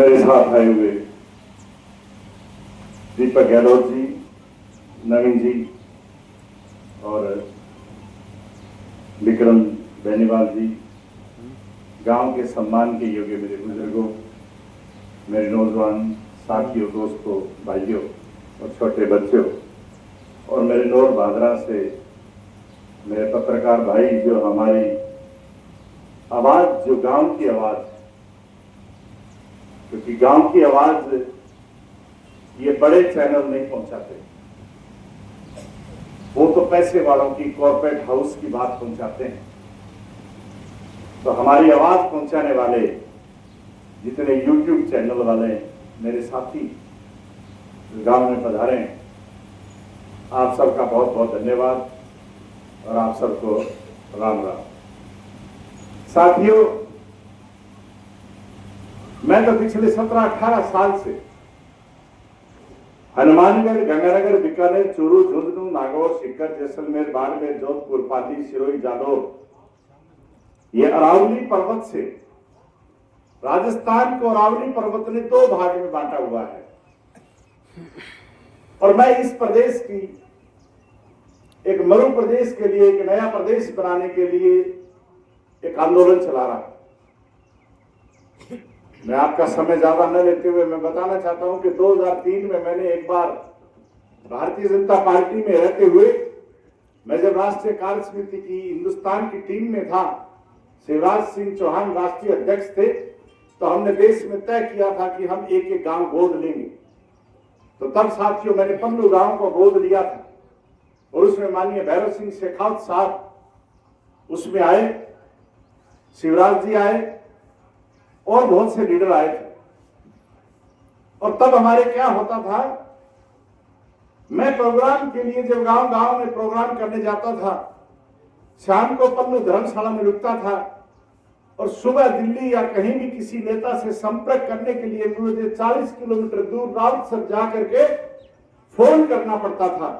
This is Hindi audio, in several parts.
मेरे साथ आए हुए दीपक गहलोत जी, नवीन जी और विक्रम बेनीवाल जी, गांव के सम्मान के योग्य मेरे बुजुर्गों, मेरे नौजवान साथियों, दोस्तों, भाइयों और छोटे बच्चों, और मेरे नौर भादरा से मेरे पत्रकार भाई, जो हमारी आवाज, जो गांव की आवाज, क्योंकि गांव की आवाज ये बड़े चैनल नहीं पहुंचाते, वो तो पैसे वालों की, कॉर्पोरेट हाउस की बात पहुंचाते हैं। तो हमारी आवाज पहुंचाने वाले जितने यूट्यूब चैनल वाले मेरे साथी गांव में पधारे हैं, आप सबका बहुत बहुत धन्यवाद और आप सबको राम राम। साथियों, मैं तो पिछले 17-18 साल से हनुमानगढ़, गंगानगर, बीकानेर, चूरू, झुंझुनू, नागौर, सीकर, जैसलमेर, बाड़मेर, जोधपुर, पाली, सिरोही, जालौर, ये अरावली पर्वत से, राजस्थान को अरावली पर्वत ने 2 भाग में बांटा हुआ है। और मैं इस प्रदेश की एक मरु प्रदेश के लिए, एक नया प्रदेश बनाने के लिए एक आंदोलन चला रहा हूं। मैं आपका समय ज्यादा न लेते हुए मैं बताना चाहता हूं कि 2003 में मैंने एक बार भारतीय जनता पार्टी में रहते हुए, मैं जब राष्ट्रीय कार्य समिति की हिंदुस्तान की टीम में था, शिवराज सिंह चौहान राष्ट्रीय अध्यक्ष थे, तो हमने देश में तय किया था कि हम एक एक गांव गोद लेंगे। तो तब साथियों मैंने पन्नू गांव को गोद लिया था और उसमें माननीय भैरव सिंह शेखावत साहब उसमें आए, शिवराज जी आए और बहुत से लीडर आए थे। और तब हमारे क्या होता था, मैं प्रोग्राम के लिए जब गांव गांव में प्रोग्राम करने जाता था, शाम को पन्नू धर्मशाला में रुकता था और सुबह दिल्ली या कहीं भी किसी नेता से संपर्क करने के लिए मुझे 40 किलोमीटर दूर राउतसर जाकर के फोन करना पड़ता था।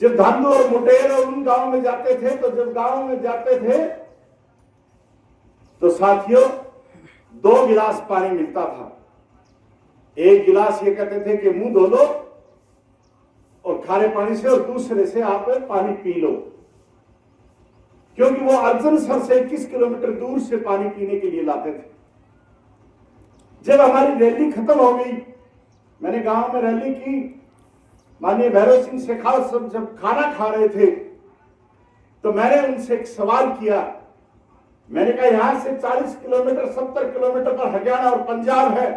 जब धांधु और मुटेर और उन गांव में जाते थे, तो जब गांव में जाते थे तो साथियों 2 गिलास पानी मिलता था। एक गिलास ये कहते थे कि मुंह धो लो और खारे पानी से, और दूसरे से आप पानी पी लो, क्योंकि वो अर्जनसर से 21 किलोमीटर दूर से पानी पीने के लिए लाते थे। जब हमारी रैली खत्म हो गई, मैंने गांव में रैली की, माननीय भैरव सिंह शेखावत सब जब खाना खा रहे थे, तो मैंने उनसे एक सवाल किया। मैंने कहा यहां से 40 किलोमीटर 70 किलोमीटर पर हरियाणा और पंजाब है,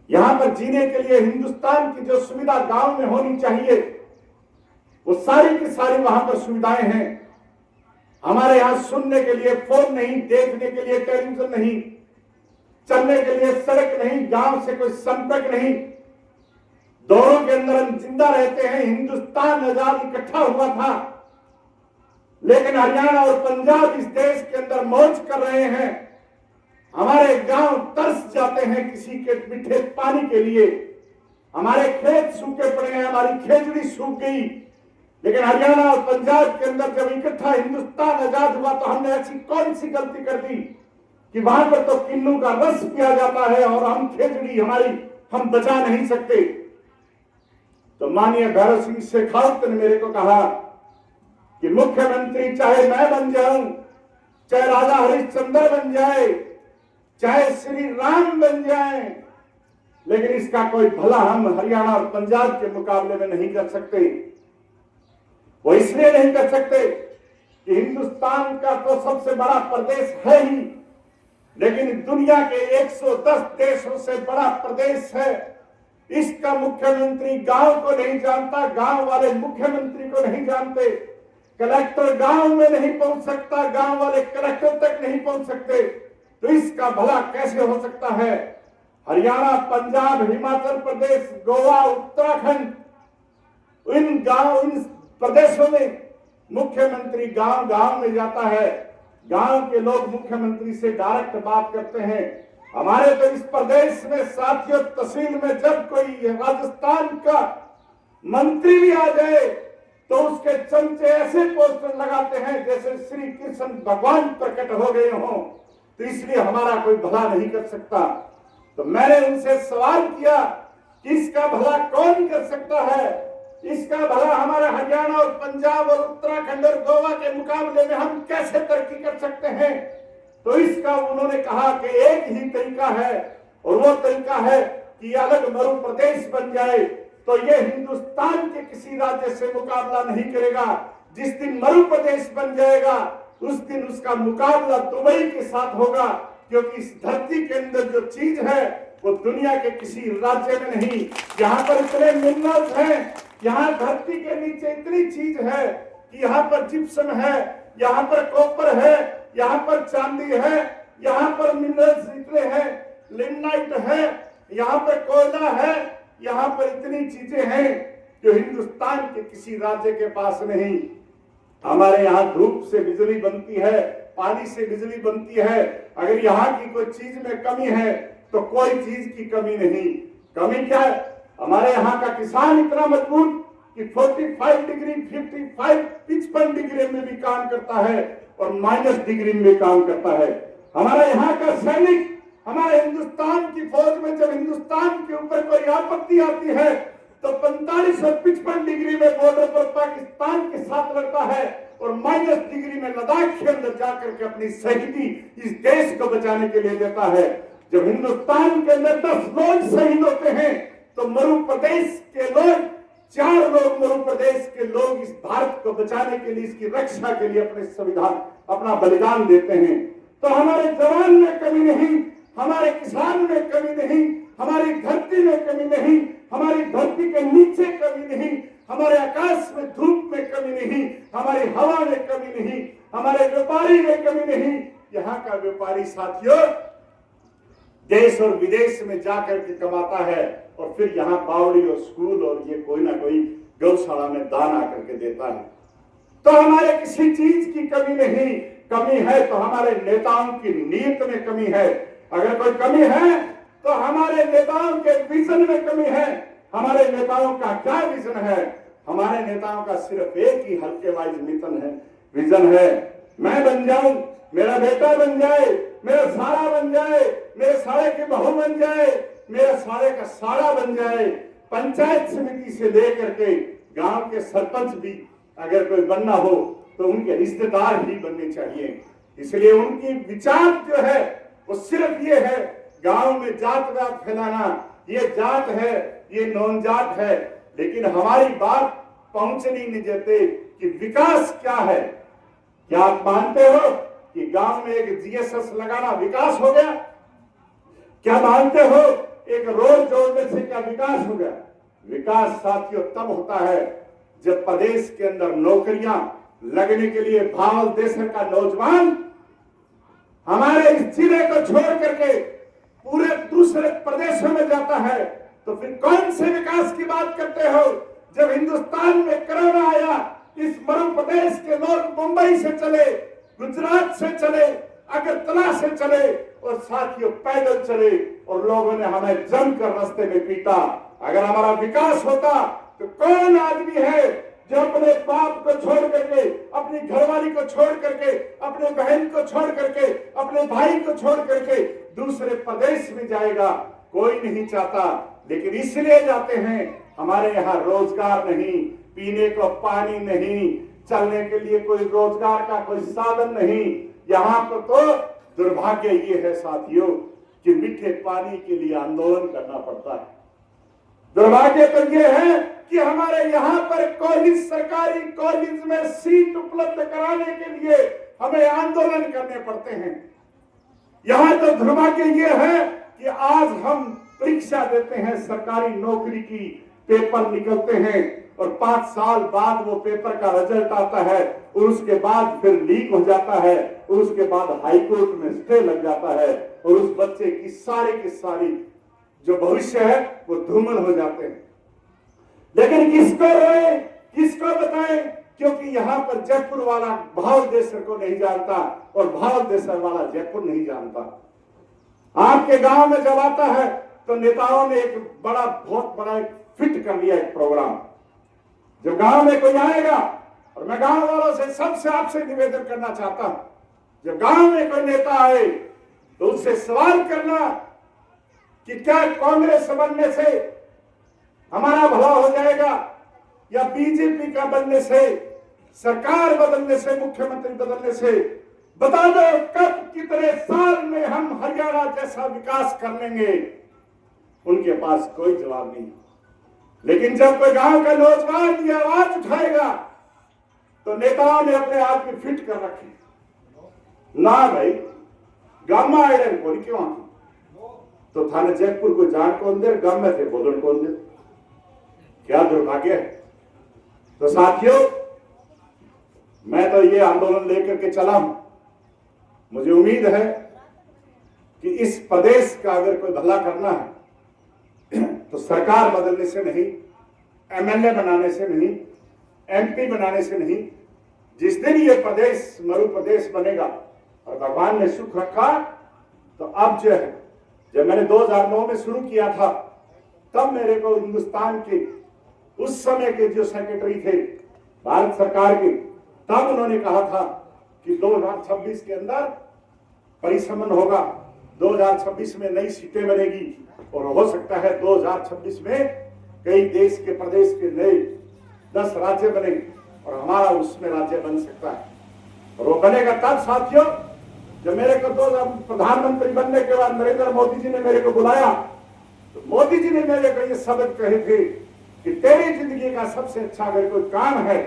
यहां पर जीने के लिए हिंदुस्तान की जो सुविधा गांव में होनी चाहिए वो सारी की सारी वहां पर सुविधाएं हैं। हमारे यहां सुनने के लिए फोन नहीं, देखने के लिए टेलीविजन नहीं, चलने के लिए सड़क नहीं, गांव से कोई संपर्क नहीं, दोनों के अंदर हम जिंदा रहते हैं। हिंदुस्तान आजाद इकट्ठा हुआ था, लेकिन हरियाणा और पंजाब इस देश के अंदर मौज कर रहे हैं। हमारे गांव तरस जाते हैं किसी के मीठे पानी के लिए, हमारे खेत सूखे पड़े हैं, हमारी खेजड़ी सूख गई। लेकिन हरियाणा और पंजाब के अंदर जब इकट्ठा हिंदुस्तान आजाद हुआ, तो हमने ऐसी कौन सी गलती कर दी कि वहां पर तो किन्नू का रस पिया जाता है और हम खेजड़ी हमारी हम बचा नहीं सकते। तो माननीय भैरव सिंह शेखावत ने मेरे को कहा कि मुख्यमंत्री चाहे मैं बन जाऊं, चाहे राजा हरिश्चंद्र बन जाए, चाहे श्री राम बन जाए, लेकिन इसका कोई भला हम हरियाणा और पंजाब के मुकाबले में नहीं कर सकते। वो इसलिए नहीं कर सकते कि हिंदुस्तान का तो सबसे बड़ा प्रदेश है ही, लेकिन दुनिया के 110 देशों से बड़ा प्रदेश है। इसका मुख्यमंत्री गांव को नहीं जानता, गांव वाले मुख्यमंत्री को नहीं जानते, कलेक्टर गांव में नहीं पहुंच सकता, गांव वाले कलेक्टर तक नहीं पहुंच सकते, तो इसका भला कैसे हो सकता है। हरियाणा, पंजाब, हिमाचल प्रदेश, गोवा, उत्तराखंड, इन प्रदेशों में मुख्यमंत्री गांव गांव में जाता है, गांव के लोग मुख्यमंत्री से डायरेक्ट बात करते हैं। हमारे तो इस प्रदेश में साथियों, तहसील में जब कोई राजस्थान का मंत्री भी आ जाए तो उसके चमचे ऐसे पोस्टर लगाते हैं जैसे श्री कृष्ण भगवान प्रकट हो गए हों। तो इसलिए हमारा कोई भला नहीं कर सकता। तो मैंने उनसे सवाल किया कि इसका भला कौन कर सकता है, इसका भला हमारे हरियाणा और पंजाब और उत्तराखंड और गोवा के मुकाबले में हम कैसे तरक्की कर सकते हैं। तो इसका उन्होंने कहा कि एक ही तरीका है, और वो तरीका है कि अलग मरु प्रदेश बन जाए तो ये हिंदुस्तान के किसी राज्य से मुकाबला नहीं करेगा। जिस दिन मरु प्रदेश बन जाएगा उस दिन उसका मुकाबला दुबई के साथ होगा, क्योंकि इस धरती के अंदर जो चीज है वो दुनिया के किसी राज्य में नहीं। यहाँ पर इतने मिनरल्स हैं, यहाँ धरती के नीचे इतनी चीज है कि यहाँ पर जिप्सम है, यहाँ पर कॉपर है, यहाँ पर चांदी है, यहाँ पर मिनरल्स इतने हैं, लिग्नाइट है, यहाँ पर कोयला है, यहाँ पर इतनी चीजें हैं जो हिंदुस्तान के किसी राज्य के पास नहीं। हमारे यहाँ धूप से बिजली बनती है, पानी से बिजली बनती है। अगर यहाँ की कोई चीज में कमी है तो कोई चीज की कमी नहीं। कमी क्या है? हमारे यहाँ का किसान इतना मजबूत कि 45 डिग्री 55 डिग्री में भी काम करता है और माइनस डिग्री में काम करता है। हमारा यहाँ का सैनिक हमारे हिंदुस्तान की फौज में जब हिंदुस्तान के ऊपर कोई आपत्ति आती है तो 45 और 55 डिग्री में बॉर्डर पर पाकिस्तान के साथ लड़ता है और माइनस डिग्री में लद्दाख के अंदर जाकर के अपनी शहीदी इस देश को बचाने के लिए देता है। जब हिंदुस्तान के अंदर 10 लोग शहीद होते हैं तो मरु प्रदेश के लोग 4 लोग मरु प्रदेश के लोग इस भारत को बचाने के लिए, इसकी रक्षा के लिए अपने संविधान अपना बलिदान देते हैं। तो हमारे जवान में कमी नहीं, हमारे किसान में कमी नहीं, हमारी धरती में कमी नहीं, हमारी धरती के नीचे कमी नहीं, हमारे आकाश में धूप में कमी नहीं, हमारी हवा में कमी नहीं, हमारे व्यापारी में कमी नहीं। यहाँ का व्यापारी साथियों देश और विदेश में जाकर के कमाता है और फिर यहाँ बावड़ी और स्कूल और ये कोई ना कोई गौशाला में दान आकर के देता है। तो हमारे किसी चीज की कमी नहीं। कमी है तो हमारे नेताओं की नीयत में कमी है। अगर कोई कमी है तो हमारे नेताओं के विजन में कमी है। हमारे नेताओं का क्या विजन है? हमारे नेताओं का सिर्फ एक ही हल्के वाइज विजन है, मैं बन जाऊं, मेरा बेटा बन जाए, मेरा सारा बन जाए, मेरे सारे की बहू बन जाए, मेरा सारे का सारा बन जाए। पंचायत समिति से लेकर के गांव के सरपंच भी अगर कोई बनना हो तो उनके रिश्तेदार ही बनने चाहिए। इसलिए उनकी विचार जो है वो सिर्फ ये है गांव में जातवाद फैलाना, ये जात है, ये नॉन जात है। लेकिन हमारी बात पहुंचनी नहीं देते कि विकास क्या है। क्या आप मानते हो कि गांव में एक जीएसएस लगाना विकास हो गया? क्या मानते हो एक रोड जोड़ने से क्या विकास हो गया? विकास साथियों तब होता है जब प्रदेश के अंदर नौकरियां लगने के लिए भावल देश का नौजवान हमारे इस जिले को छोड़ करके पूरे दूसरे प्रदेशों में जाता है। तो फिर कौन से विकास की बात करते हो? जब हिंदुस्तान में कोरोना आया, इस मध्य प्रदेश के लोग मुंबई से चले, गुजरात से चले, अगरतला से चले और साथियों पैदल चले और लोगों ने हमें जमकर रास्ते में पीटा। अगर हमारा विकास होता तो कौन आदमी है जो अपने बाप को छोड़ करके, अपनी घरवाली को छोड़ करके, अपने बहन को छोड़ करके, अपने भाई को छोड़ करके दूसरे प्रदेश में जाएगा? कोई नहीं चाहता। लेकिन इसलिए जाते हैं हमारे यहाँ रोजगार नहीं, पीने को पानी नहीं, चलने के लिए कोई रोजगार का कोई साधन नहीं। यहाँ पर तो दुर्भाग्य ये है साथियों कि मीठे पानी के लिए आंदोलन करना पड़ता है। दुर्भाग्य तो ये है कि हमारे यहाँ पर कॉलेज, सरकारी कॉलेज में सीट उपलब्ध कराने के लिए हमें आंदोलन करने पड़ते हैं। यहाँ तो दुर्भाग्य ये है कि आज हम परीक्षा देते हैं सरकारी नौकरी की, पेपर निकलते हैं और 5 साल बाद वो पेपर का रिजल्ट आता है और उसके बाद फिर लीक हो जाता है और उसके बाद हाई कोर्ट में स्टे लग जाता है और उस बच्चे की सारी जो भविष्य है वो धूमल हो जाते हैं। लेकिन किसको रोए, किसको बताएं? क्योंकि यहाँ पर जयपुर वाला भाव देसर को नहीं जानता और भाव देसर वाला जयपुर नहीं जानता। आपके गांव में जब आता है तो नेताओं ने एक बहुत बड़ा फिट कर लिया एक प्रोग्राम। जब गांव में कोई आएगा, और मैं गांव वालों से सबसे आपसे निवेदन करना चाहता हूं, जब गांव में कोई नेता आए तो उससे सवाल करना कि क्या कांग्रेस बनने से हमारा भला हो जाएगा या बीजेपी का बनने से, सरकार बदलने से, मुख्यमंत्री बदलने से, बता दो कब कितने साल में हम हरियाणा जैसा विकास कर लेंगे। उनके पास कोई जवाब नहीं। लेकिन जब कोई गांव का नौजवान ये आवाज उठाएगा तो नेताओं ने अपने आप में फिट कर रखे ना भाई गामा आइडन को क्यों तो थाने जयपुर को जान कौन दे, गांव में थे बोलन कौन दे। क्या दुर्भाग्य है। तो साथियों, मैं तो ये आंदोलन लेकर के चला हूं। मुझे उम्मीद है कि इस प्रदेश का अगर कोई भला करना है तो सरकार बदलने से नहीं, एमएलए बनाने से नहीं, एमपी बनाने से नहीं। जिस दिन ये प्रदेश मरु प्रदेश बनेगा और भगवान ने सुख रखा तो अब जो है, जब मैंने 2009 में शुरू किया था तब मेरे को हिंदुस्तान के उस समय के जो सेक्रेटरी थे भारत सरकार के, तब उन्होंने कहा था कि 2026 के अंदर परिसमन होगा, 2026 में नई सीटें बनेगी और हो सकता है 2026 में कई देश के प्रदेश के नए 10 राज्य बनेंगे और हमारा उसमें राज्य बन सकता है। और वो बनेगा तब साथियों जब मेरे को प्रधानमंत्री बनने के बाद नरेंद्र मोदी जी ने मेरे को बुलाया तो मोदी जी ने मेरे को ये शब्द कहे थे कि तेरी जिंदगी का सबसे अच्छा अगर कोई काम है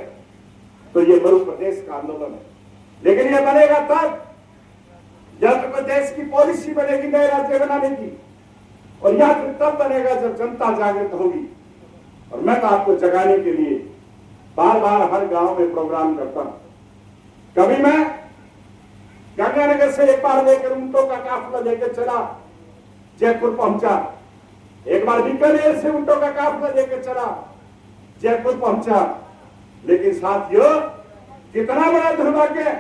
तो ये मरु प्रदेश का आंदोलन है। लेकिन ये बनेगा तब जब प्रदेश की पॉलिसी बनेगी नए राज्य बनाने की, और यह फिर तब बनेगा जब जनता जागृत होगी। और मैं तो आपको जगाने के लिए बार बार हर गांव में प्रोग्राम करता हूं। कभी मैं गंगानगर से एक बार लेकर ऊंटों का काफिला लेकर चला जयपुर पहुंचा, एक बार बीकानेर से ऊंटों का काफिला लेकर चला जयपुर पहुंचा। लेकिन साथियों, कितना बड़ा दुर्भाग्य है,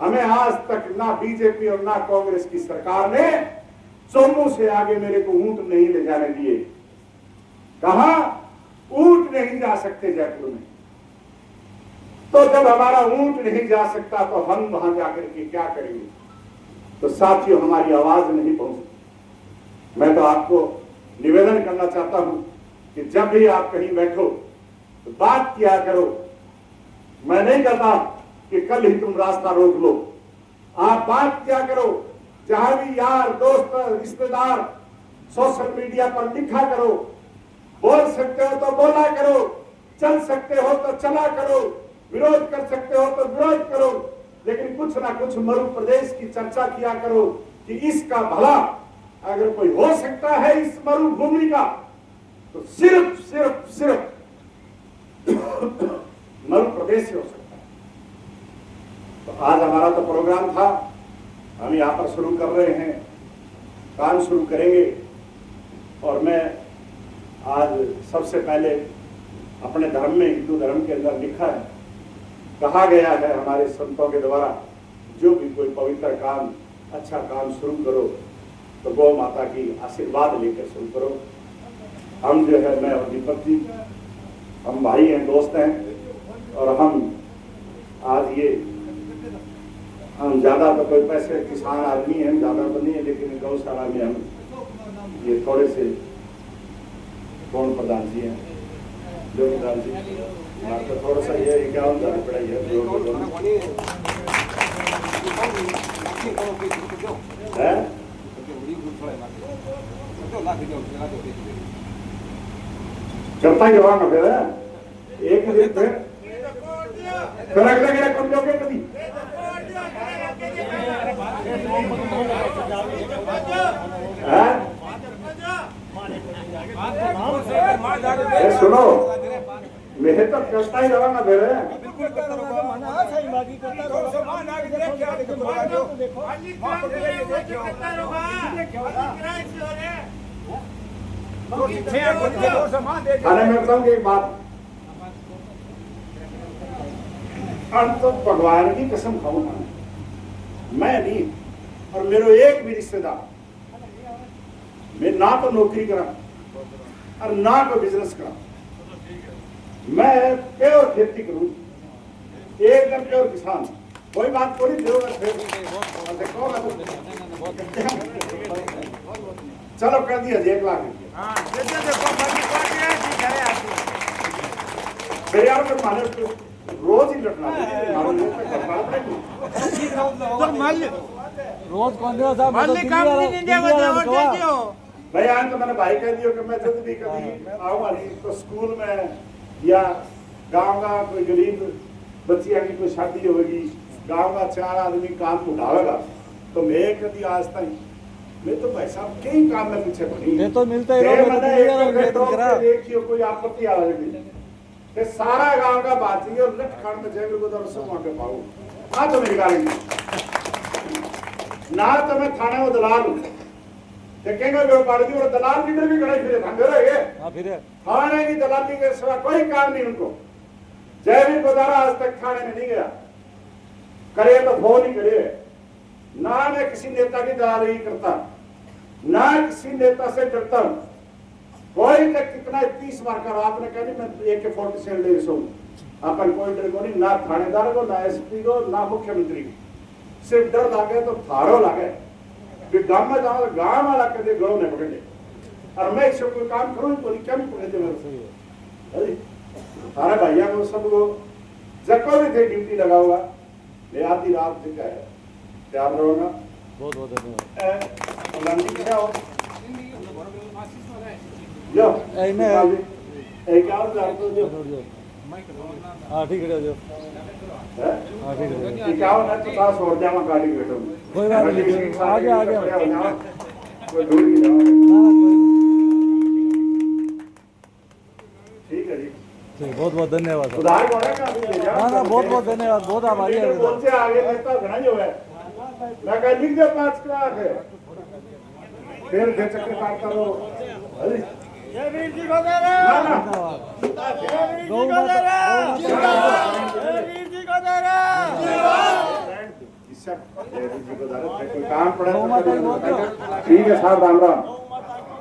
हमें आज तक ना बीजेपी और ना कांग्रेस की सरकार ने सोमू से आगे मेरे को ऊंट नहीं ले जाने दिए। कहा ऊंट नहीं जा सकते जयपुर में। तो जब हमारा ऊंट नहीं जा सकता तो हम वहां जाकर के क्या करेंगे। तो साथियों, हमारी आवाज नहीं पहुंचती। मैं तो आपको निवेदन करना चाहता हूं कि जब भी आप कहीं बैठो तो बात किया करो। मैं नहीं कहता कि कल ही तुम रास्ता रोक लो, आप बात किया करो। जहां भी यार दोस्त रिश्तेदार सोशल मीडिया पर लिखा करो, बोल सकते हो तो बोला करो, चल सकते हो तो चला करो, विरोध कर सकते हो तो विरोध करो, लेकिन कुछ ना कुछ मरु प्रदेश की चर्चा किया करो कि इसका भला अगर कोई हो सकता है इस मरुभूमि का तो सिर्फ सिर्फ सिर्फ मरु प्रदेश से हो सकता है। तो आज हमारा तो प्रोग्राम था, हम यहां पर शुरू कर रहे हैं, काम शुरू करेंगे। और मैं आज सबसे पहले अपने धर्म में, हिंदू धर्म के अंदर लिखा है, कहा गया है हमारे संतों के द्वारा, जो भी कोई पवित्र काम, अच्छा काम शुरू करो तो गौ माता की आशीर्वाद लेकर शुरू करो। हम जो है, मैं और दीपक जी, हम भाई हैं, दोस्त हैं, और हम आज ये हम ज्यादा तो कोई पैसे किसान आदमी हैं, ज्यादा तो नहीं है, लेकिन गौशाला में हम ये थोड़े से कौन प्रधान जी हैं, जो प्रधान जी, तो थोड़ा सा ये 51,000 पढ़ाई है चलता ही रहा फिर एक दिन फिर अगला कौन जाओगे कभी सुनो, मैं तो करता ही रहा ना फिर अरे मैं बताऊंगी एक बात, तो भगवान की कसम खाऊंगा, मैं नहीं और मेरे एक भी रिश्तेदार, मैं ना तो नौकरी करा और ना तो बिजनेस करा, मैं प्योर खेती करूं, एकदम प्योर किसान। कोई बात थोड़ी दो फिर देखो चलो कर दिया जी 1 लाख फिर यार फिर माने रोज ही लटना रोज कौन दिया साहब भाई आज तो मैंने भाई कह दिया कि मैं जल्द भी कभी आऊंगा नहीं तो स्कूल में या गांव का कोई गरीब बच्चियां की कोई शादी होगी गांव का 4 आदमी काम उठावेगा तो मैं कभी आज तक मैं तो भाई साहब कई काम में पीछे पड़ी ये तो मिलता ही रहो देखियो कोई आपत्ति आ रही कि सारा गांव का बात है और लट खंड में जय गुरुदार सब वहां पे पाऊं ना तो मेरी गाड़ी ना तो मैं थाने में दलाल हूं देखेंगे जो पार्टी और दलाल लीडर भी खड़े फिरे धंधे रहे हां फिर थाने की दलाली के सिवा कोई काम नहीं उनको जयवीर गोदारा आज तक थाने में नहीं गया करे तो फोन ही करे ना मैं किसी नेता की दलाली करता ना किसी नेता से डरता हूं कोई तक कितना 30 मार कर आपने कहा मैं AK-47 ले सो अपन कोई डर को नहीं ना थानेदार को ना SP को ना मुख्यमंत्री को सिर्फ डर लागे तो थारो लागे कि गांव में जाओ गांव वाला कदे गांव ने पकड़े और मैं इससे कोई काम करूं तो क्या नहीं पकड़े मेरे से सारे भैया को सबको जको भी थे ड्यूटी लगा हुआ ले आधी रात तक है तैयार रहो ना बहुत बहुत धन्यवाद लंडी क्या हो जो ए ने एक और जातो जो हां ठीक है जो है हां ठीक है ये क्या हो ना तो सास और जामा गाड़ी बैठो कोई बात नहीं आ गया कोई दूर नहीं जाओ ना कोई ठीक है जी ठीक बहुत बहुत धन्यवाद उधार बोला का अभी ले जाओ ना बहुत बहुत धन्यवाद बहुत आभारी है बोलते आगे नेता घना जो है मैं कह लिख दे 5 लाख है फिर चक्कर काटता रहो अरे जय वीर जी गोदारा जय वीर जी गोदारा जय वीर जी गोदारा इससे कोई काम पड़ा ठीक है साहब राम राम